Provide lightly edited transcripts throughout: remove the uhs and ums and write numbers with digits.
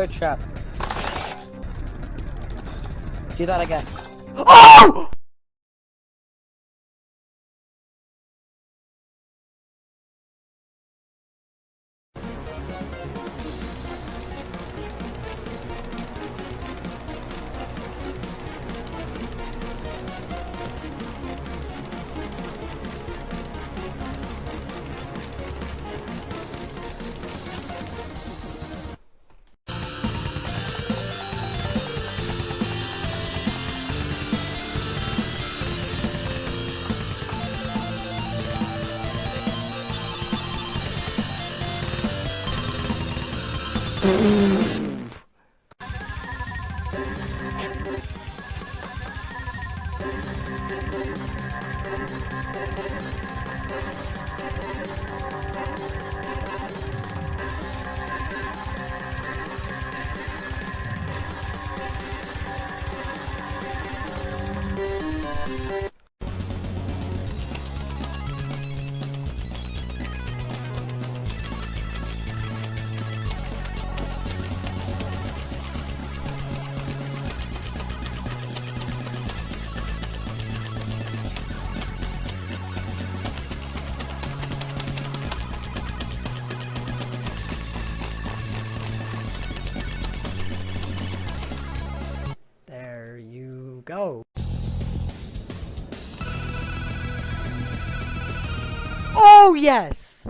Good trap. Do that again. Oh! There you go. Oh yes!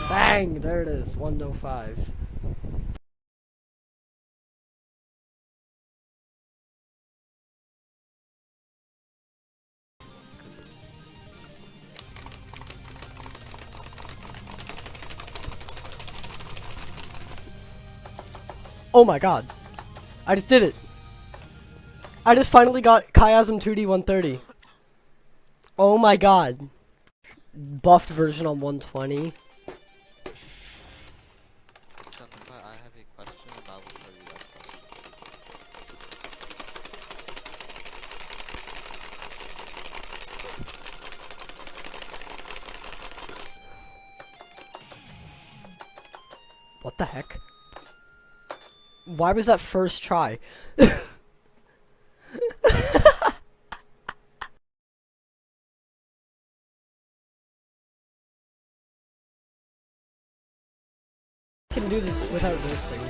Bang! There it is, 105. Oh my god. I just did it. I just finally got Chiasm 2D 130. Oh my god. Buffed version on 120. I have a question about before you that question. What the heck? Why was that first try? I can do this without roasting.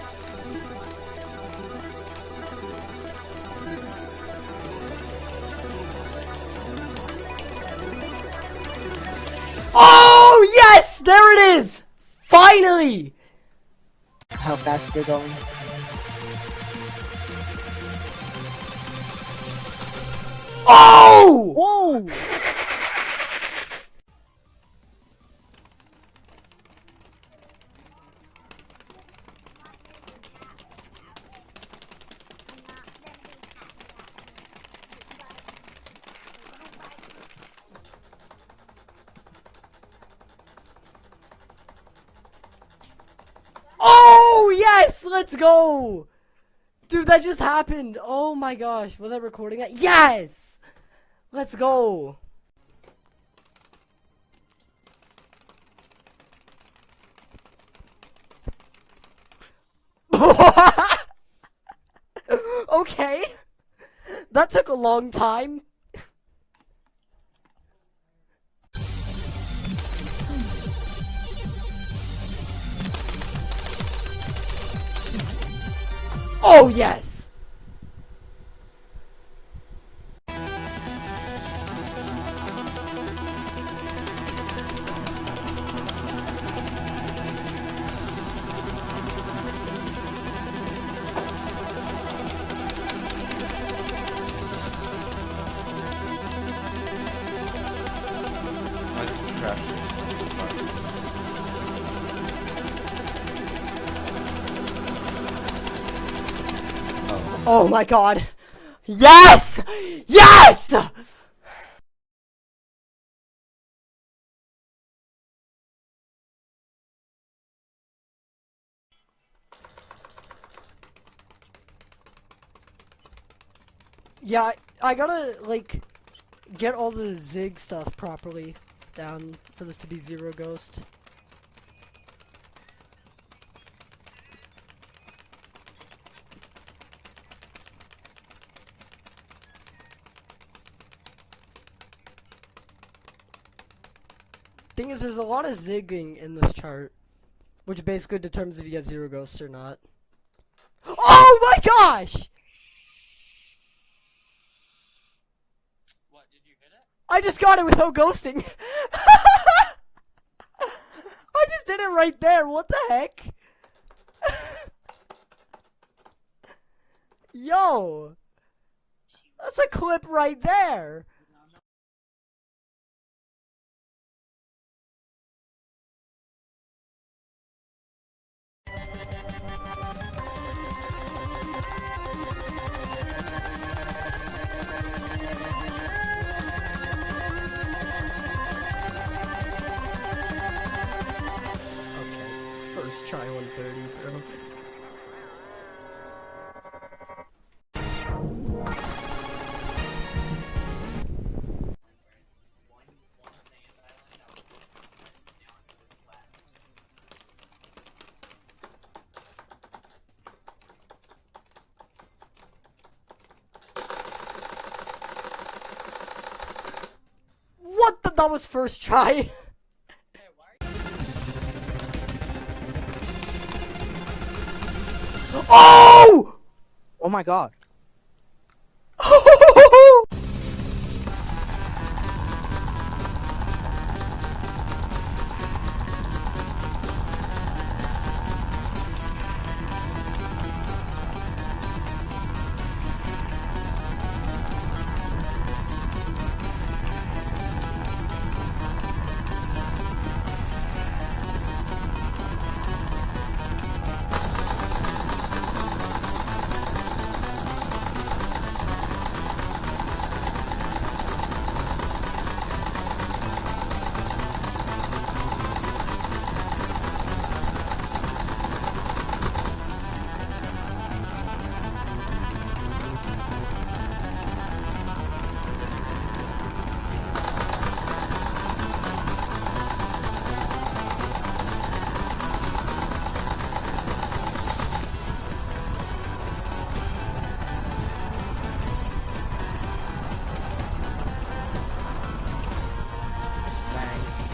Oh yes! There it is! Finally! How fast you're going? Oh! Whoa! Oh yes! Let's go! Dude, that just happened! Oh my gosh, was I recording that? Yes! Let's go! Okay. That took a long time. Oh yes! Nice crash. Oh my god! Yes! Yes! Yeah, I gotta, like, get all the zig stuff properly down for this to be zero ghost. Thing is, there's a lot of zigging in this chart, which basically determines if you get zero ghosts or not. Oh my gosh! What, did you hit it? I just got it without ghosting. I just did it right there. What the heck? Yo! That's a clip right there. First try 130, bro. What the? That was first try. Oh! Oh my god.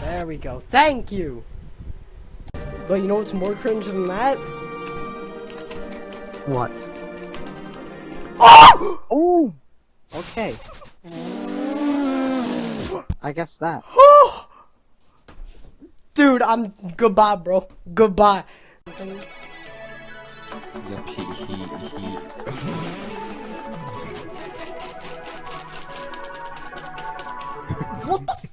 There we go. Thank you. But you know what's more cringe than that? What? Oh! Ooh! Okay. I guess that. Dude, I'm goodbye, bro. Goodbye. Yep, he. What the fu-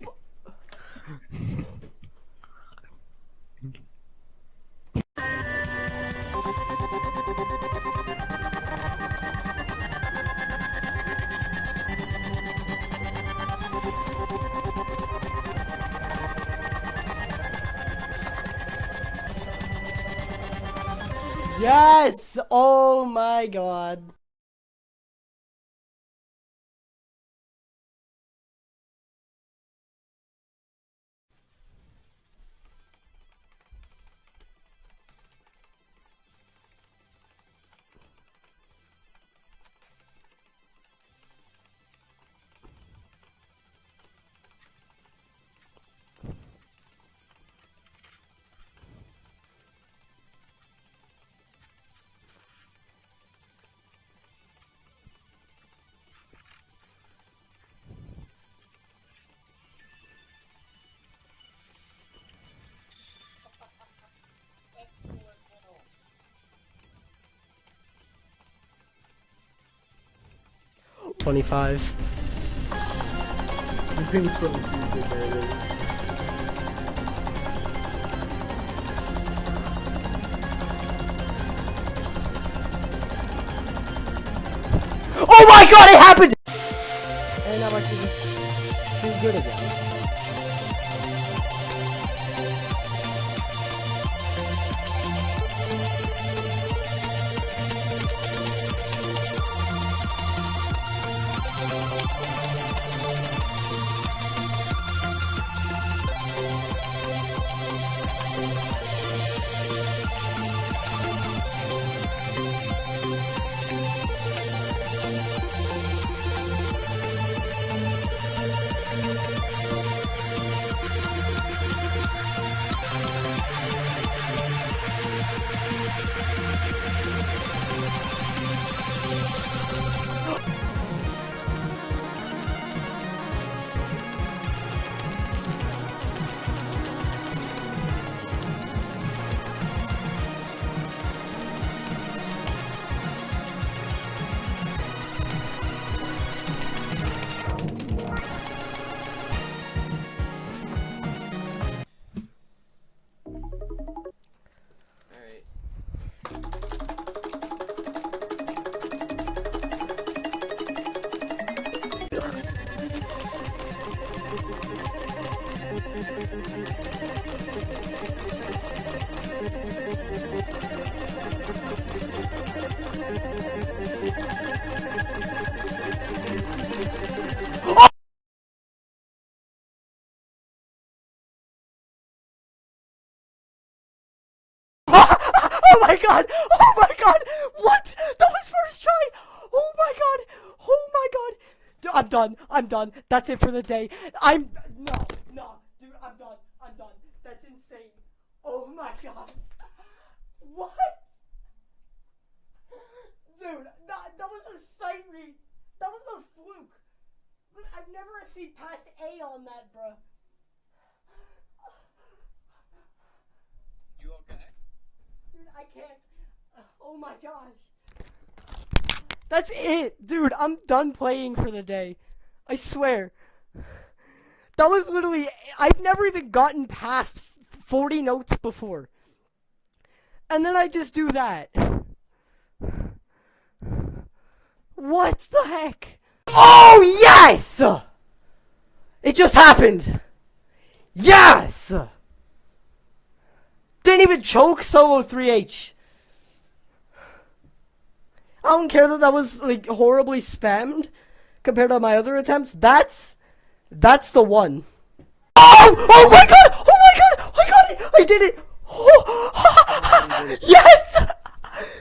Yes! Oh my god. $25. I think 22 did better. Oh my god, it happened! And now I can just do good again. god! Oh my god! What? That was first try! Oh my god! Oh my god! Dude, I'm done. I'm done. That's it for the day. No. Dude, I'm done. I'm done. That's insane. Oh my god. What? Dude, that was a sight read. That was a fluke. But I've never seen past A on that, bro. You okay? Dude, I can't. Oh my gosh. That's it. Dude, I'm done playing for the day. I swear. That was literally... I've never even gotten past 40 notes before. And then I just do that. What the heck? Oh, yes! It just happened. Yes! Didn't even choke solo 3H. I don't care that was like horribly spammed compared to my other attempts. That's the one. Oh my god! Oh my god! I got it! I did it! Oh, yes!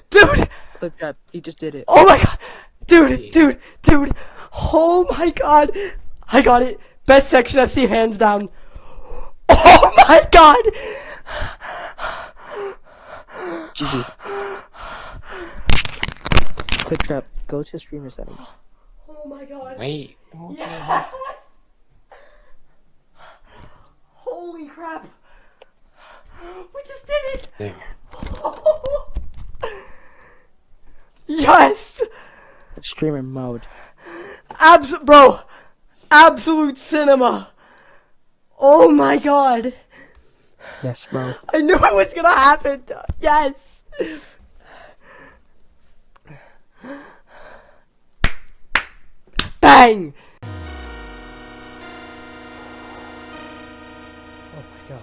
Dude! Clip trap. He just did it. Oh my god! Dude! Oh my god! I got it! Best section FC hands down. Oh my god! GG. Clip trap. Go to streamer settings. Oh my god. Wait. Yes! Holy crap! We just did it! There. Yes! Streamer mode. Bro! Absolute cinema! Oh my god! Yes, bro. I knew it was gonna happen! Yes! Bang! Oh my god.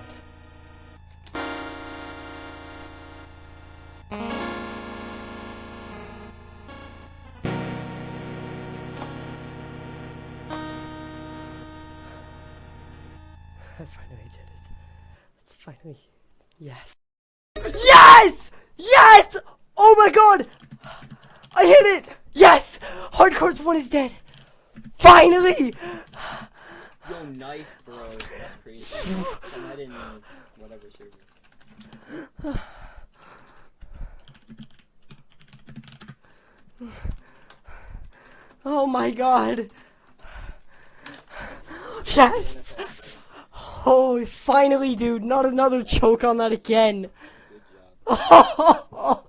I finally did it. It's finally... Yes. Yes! Yes! Oh my god! I hit it! Yes! Hardcore's 1 is dead! Finally! Yo, nice, bro. That's crazy. I'm heading in whatever server. Oh my god! Yes! Oh, finally, dude! Not another choke on that again! Good job.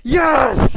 Yes!